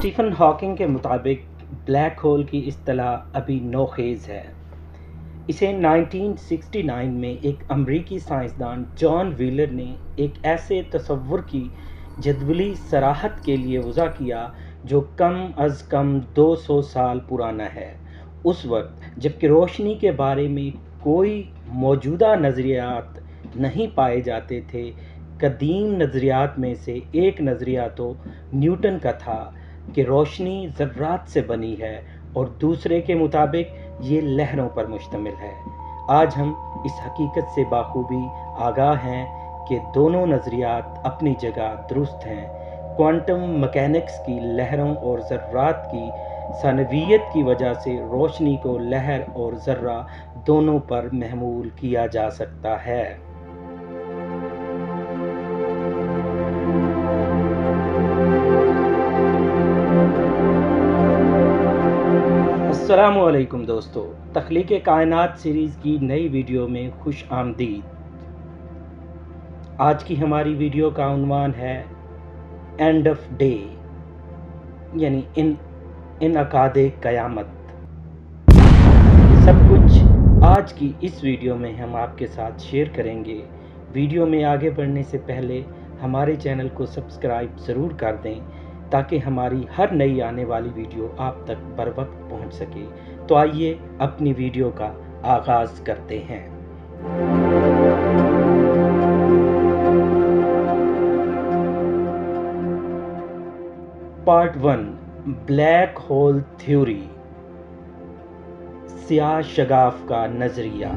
Stephen Hawking کے مطابق black hole کی اصطلاح ابھی نوخیز ہے۔ اسے 1969 میں ایک امریکی سائنسدان جان ویلر نے ایک ایسے تصور کی جدولی صراحت کے لیے وضع کیا جو کم از کم 200 سال پرانا ہے۔ اس وقت جبکہ روشنی کے بارے میں کوئی موجودہ نظریات نہیں پائے جاتے تھے، قدیم نظریات میں سے ایک نظریہ تو نیوٹن کا تھا کہ روشنی ذرات سے بنی ہے، اور دوسرے کے مطابق یہ لہروں پر مشتمل ہے۔ آج ہم اس حقیقت سے بخوبی آگاہ ہیں کہ دونوں نظریات اپنی جگہ درست ہیں۔ کوانٹم مکینکس کی لہروں اور ذرات کی ثانویت کی وجہ سے روشنی کو لہر اور ذرہ دونوں پر محمول کیا جا سکتا ہے۔ السلام علیکم دوستو، تخلیق کائنات سیریز کی نئی ویڈیو میں خوش آمدید۔ آج کی ہماری ویڈیو کا عنوان ہے اینڈ آف ڈے، یعنی انعقاد قیامت۔ سب کچھ آج کی اس ویڈیو میں ہم آپ کے ساتھ شیئر کریں گے۔ ویڈیو میں آگے بڑھنے سے پہلے ہمارے چینل کو سبسکرائب ضرور کر دیں تاکہ ہماری ہر نئی آنے والی ویڈیو آپ تک بر وقت پہنچ سکے۔ تو آئیے اپنی ویڈیو کا آغاز کرتے ہیں۔ پارٹ 1، بلیک ہول تھیوری، سیاہ شگاف کا نظریہ۔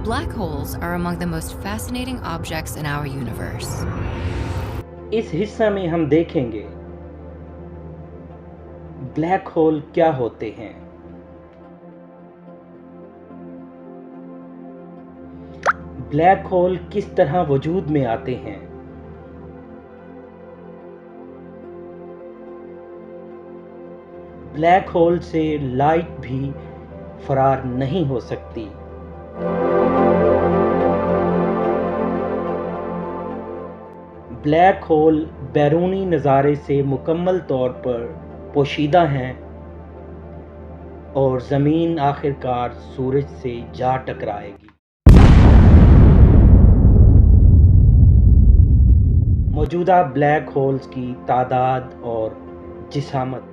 Black holes are among the most fascinating objects in our universe. اس حصہ میں ہم دیکھیں گے بلیک ہول کیا ہوتے ہیں، بلیک ہول کس طرح وجود میں آتے ہیں، بلیک ہول سے لائٹ بھی فرار نہیں ہو سکتی، بلیک ہول بیرونی نظارے سے مکمل طور پر پوشیدہ ہیں، اور زمین آخر کار سورج سے جا ٹکرائے گی۔ موجودہ بلیک ہولز کی تعداد اور جسامت۔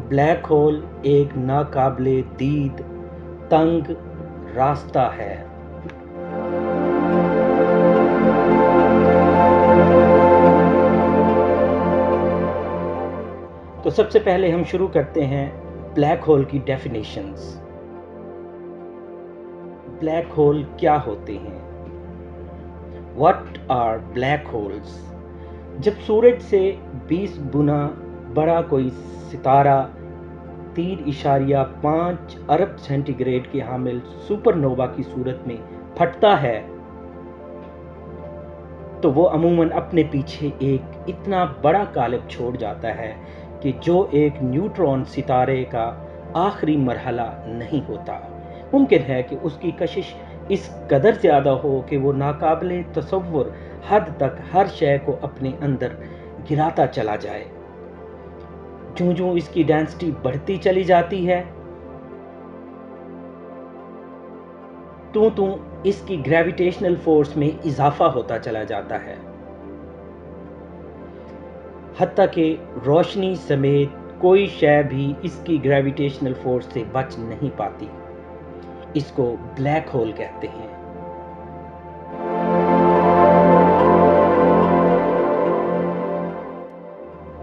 بلیک ہول ایک ناقابل دید تنگ راستہ ہے۔ تو سب سے پہلے ہم شروع کرتے ہیں بلیک ہول کی ڈیفینیشنز۔ بلیک ہول کیا ہوتے ہیں؟ What are black holes? جب سورج سے 20 گنا بڑا کوئی ستارہ 3.5 ارب سینٹی گریڈ کے حامل سپر نووا کی صورت میں پھٹتا ہے تو وہ عموماً اپنے پیچھے ایک اتنا بڑا قالب چھوڑ جاتا ہے کہ جو ایک نیوٹرون ستارے کا آخری مرحلہ نہیں ہوتا۔ ممکن ہے کہ اس کی کشش اس قدر زیادہ ہو کہ وہ ناقابل تصور حد تک ہر شے کو اپنے اندر گراتا چلا جائے۔ جوں جوں اس کی ڈینسٹی بڑھتی چلی جاتی ہے، توں اس کی گریویٹیشنل فورس میں اضافہ ہوتا چلا جاتا ہے، حتیٰ کہ روشنی سمیت کوئی شے بھی اس کی گریویٹیشنل فورس سے بچ نہیں پاتی۔ اس کو بلیک ہول کہتے ہیں۔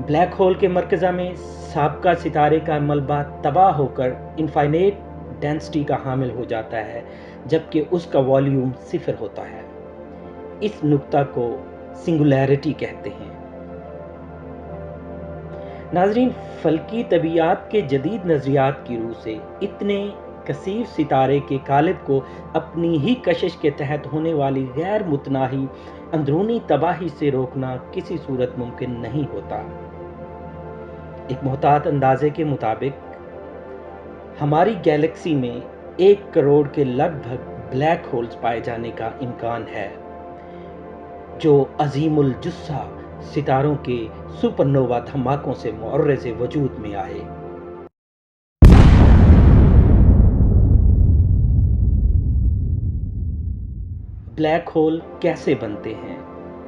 بلیک ہول کے مرکزہ میں سابقہ ستارے کا ملبہ تباہ ہو کر انفائنائٹ ڈینسٹی کا حامل ہو جاتا ہے، جبکہ اس کا والیوم 0 ہوتا ہے۔ اس نقطہ کو سنگولیرٹی کہتے ہیں۔ ناظرین، فلکی طبیعیات کے جدید نظریات کی روح سے اتنے کثیر ستارے کے قالب کو اپنی ہی کشش کے تحت ہونے والی غیر متناہی اندرونی تباہی سے روکنا کسی صورت ممکن نہیں ہوتا۔ ایک محتاط اندازے کے مطابق ہماری گیلیکسی میں 1 کروڑ کے لگ بھگ بلیک ہولز پائے جانے کا امکان ہے۔ جو عظیم الجثہ ستاروں کے سپر نووا دھماکوں سے معرض وجود میں آئے۔ بلیک ہول کیسے بنتے ہیں؟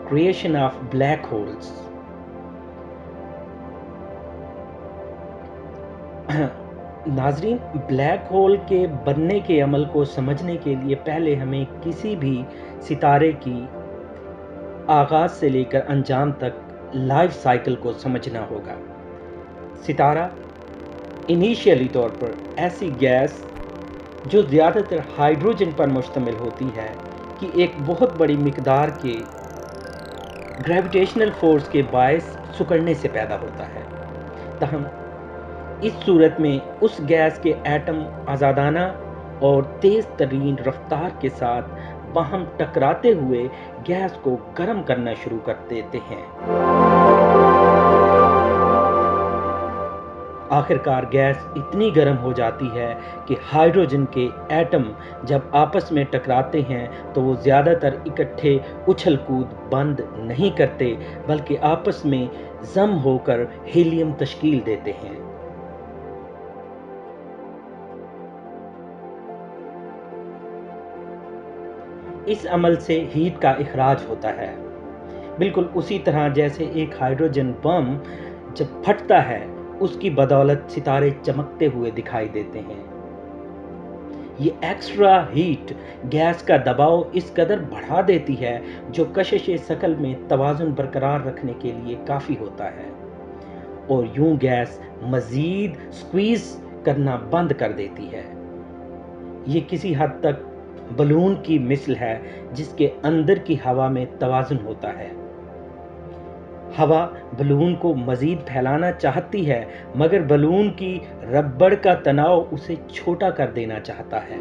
Creation of black holes. ناظرین، بلیک ہول کے بننے کے عمل کو سمجھنے کے لیے پہلے ہمیں کسی بھی ستارے کی آغاز سے لے کر انجام تک لائف سائیکل کو سمجھنا ہوگا۔ ستارہ انیشیلی طور پر ایسی گیس جو زیادہ تر ہائیڈروجن پر مشتمل ہوتی ہے کہ ایک بہت بڑی مقدار کے گریویٹیشنل فورس کے باعث سکڑنے سے پیدا ہوتا ہے۔ تاہم اس صورت میں اس گیس کے ایٹم آزادانہ اور تیز ترین رفتار کے ساتھ باہم ٹکراتے ہوئے گیس کو گرم کرنا شروع کر دیتے ہیں۔ آخرکار گیس اتنی گرم ہو جاتی ہے کہ ہائیڈروجن کے ایٹم جب آپس میں ٹکراتے ہیں تو وہ زیادہ تر اکٹھے اچھل کود بند نہیں کرتے بلکہ آپس میں ضم ہو کر ہیلیم تشکیل دیتے ہیں۔ اس عمل سے ہیٹ کا اخراج ہوتا ہے، بالکل اسی طرح جیسے ایک ہائیڈروجن بم جب پھٹتا ہے اس کی بدولت ستارے چمکتے ہوئے دکھائی دیتے ہیں۔ یہ ایکسٹرا ہیٹ گیس کا دباؤ اس قدر بڑھا دیتی ہے جو کشش ثقل میں توازن برقرار رکھنے کے لیے کافی ہوتا ہے، اور یوں گیس مزید سکویز کرنا بند کر دیتی ہے۔ یہ کسی حد تک بلون کی مثل ہے جس کے اندر کی ہوا میں توازن ہوتا ہے۔ ہوا بلون کو مزید پھیلانا چاہتی ہے مگر بلون کی ربڑ کا تناؤ اسے چھوٹا کر دینا چاہتا ہے۔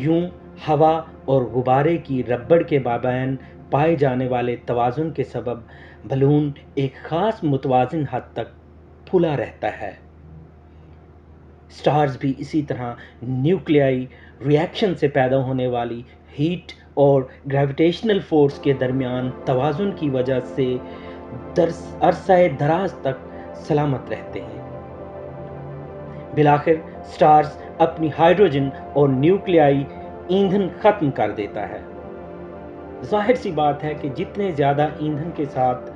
یوں ہوا اور غبارے کی ربڑ کے مابین پائے جانے والے توازن کے سبب بلون ایک خاص متوازن حد تک پھلا رہتا ہے۔ سٹارز بھی اسی طرح نیوکلیائی ری ایکشن سے پیدا ہونے والی ہیٹ اور گریویٹیشنل فورس کے درمیان توازن کی وجہ سے عرصہ دراز تک سلامت رہتے ہیں۔ بالآخر سٹارز اپنی ہائیڈروجن اور نیوکلیائی ایندھن ختم کر دیتا ہے۔ ظاہر سی بات ہے کہ جتنے زیادہ ایندھن کے ساتھ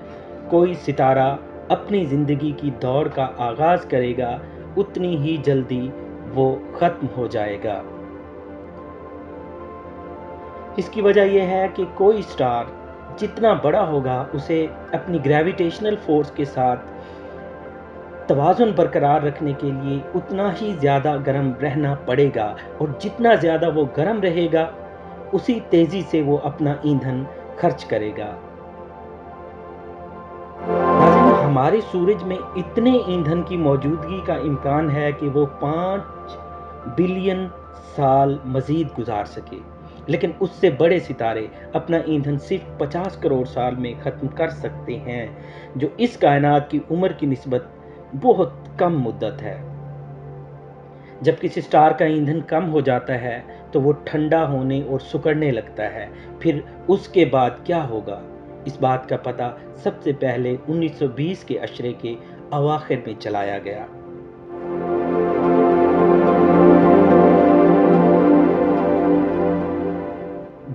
کوئی ستارہ اپنی زندگی کی دوڑ کا آغاز کرے گا اتنی ہی جلدی وہ ختم ہو جائے گا۔ اس کی وجہ یہ ہے کہ کوئی سٹار جتنا بڑا ہوگا اسے اپنی گریویٹیشنل فورس کے ساتھ توازن برقرار رکھنے کے لیے اتنا ہی زیادہ گرم رہنا پڑے گا، اور جتنا زیادہ وہ گرم رہے گا اسی تیزی سے وہ اپنا ایندھن خرچ کرے گا۔ ہمارے سورج میں اتنے ایندھن کی موجودگی کا امکان ہے کہ وہ 5 بلین سال مزید گزار سکے، لیکن اس سے بڑے ستارے اپنا ایندھن صرف 50 کروڑ سال میں ختم کر سکتے ہیں، جو اس کائنات کی عمر کی نسبت بہت کم مدت ہے۔ جب کسی سٹار کا ایندھن کم ہو جاتا ہے تو وہ ٹھنڈا ہونے اور سکڑنے لگتا ہے، پھر اس کے بعد کیا ہوگا؟ اس بات کا پتہ سب سے پہلے 1920 کے عشرے کے اواخر میں چلایا گیا۔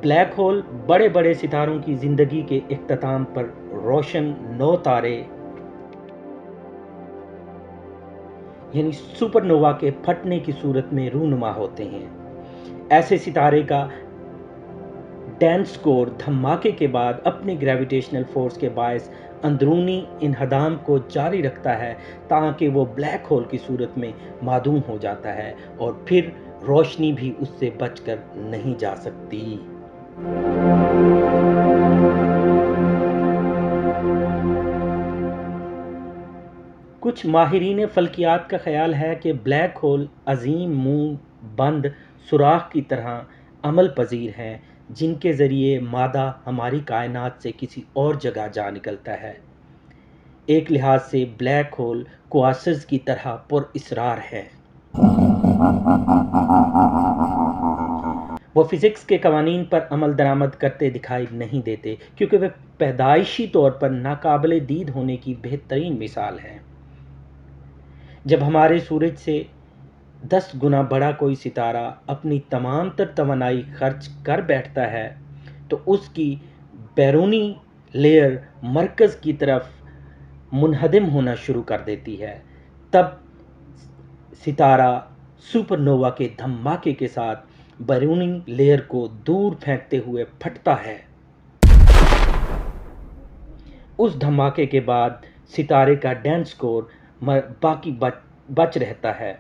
بلیک ہول بڑے بڑے ستاروں کی زندگی کے اختتام پر روشن نو تارے یعنی سپر نووا کے پھٹنے کی صورت میں رونما ہوتے ہیں۔ ایسے ستارے کا ڈینس کور دھماکے کے بعد اپنی گریویٹیشنل فورس کے باعث اندرونی انہدام کو جاری رکھتا ہے تاکہ وہ بلیک ہول کی صورت میں معدوم ہو جاتا ہے، اور پھر روشنی بھی اس سے بچ کر نہیں جا سکتی۔ کچھ ماہرین فلکیات کا خیال ہے کہ بلیک ہول عظیم منہ بند سوراخ کی طرح عمل پذیر ہیں جن کے ذریعے مادہ ہماری کائنات سے کسی اور جگہ جا نکلتا ہے۔ ایک لحاظ سے بلیک ہول کواسز کی طرح پر اسرار ہے۔ وہ فزکس کے قوانین پر عمل درآمد کرتے دکھائی نہیں دیتے کیونکہ وہ پیدائشی طور پر ناقابل دید ہونے کی بہترین مثال ہیں۔ جب ہمارے سورج سے 10 گنا بڑا کوئی ستارہ اپنی تمام تر توانائی خرچ کر بیٹھتا ہے تو اس کی بیرونی لیئر مرکز کی طرف منہدم ہونا شروع کر دیتی ہے۔ تب ستارہ سپر نووا کے دھماکے کے ساتھ بیرونی لیئر کو دور پھینکتے ہوئے پھٹتا ہے۔ اس دھماکے کے بعد ستارے کا ڈینس کور باقی بچ رہتا ہے۔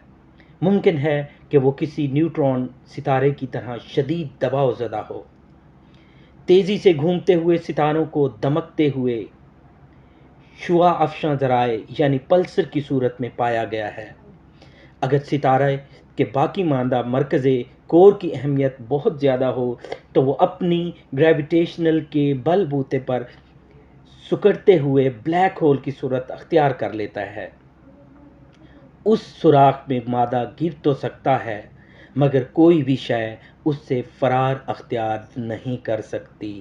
ممکن ہے کہ وہ کسی نیوٹرون ستارے کی طرح شدید دباؤ زدہ ہو۔ تیزی سے گھومتے ہوئے ستاروں کو دمکتے ہوئے شعاع افشاں ذرائع یعنی پلسر کی صورت میں پایا گیا ہے۔ اگر ستارے کے باقی ماندہ مرکز کور کی اہمیت بہت زیادہ ہو تو وہ اپنی گریویٹیشنل کے بل بوتے پر سکڑتے ہوئے بلیک ہول کی صورت اختیار کر لیتا ہے۔ اس سوراخ میں مادہ گر تو سکتا ہے مگر کوئی بھی شے اس سے فرار اختیار نہیں کر سکتی۔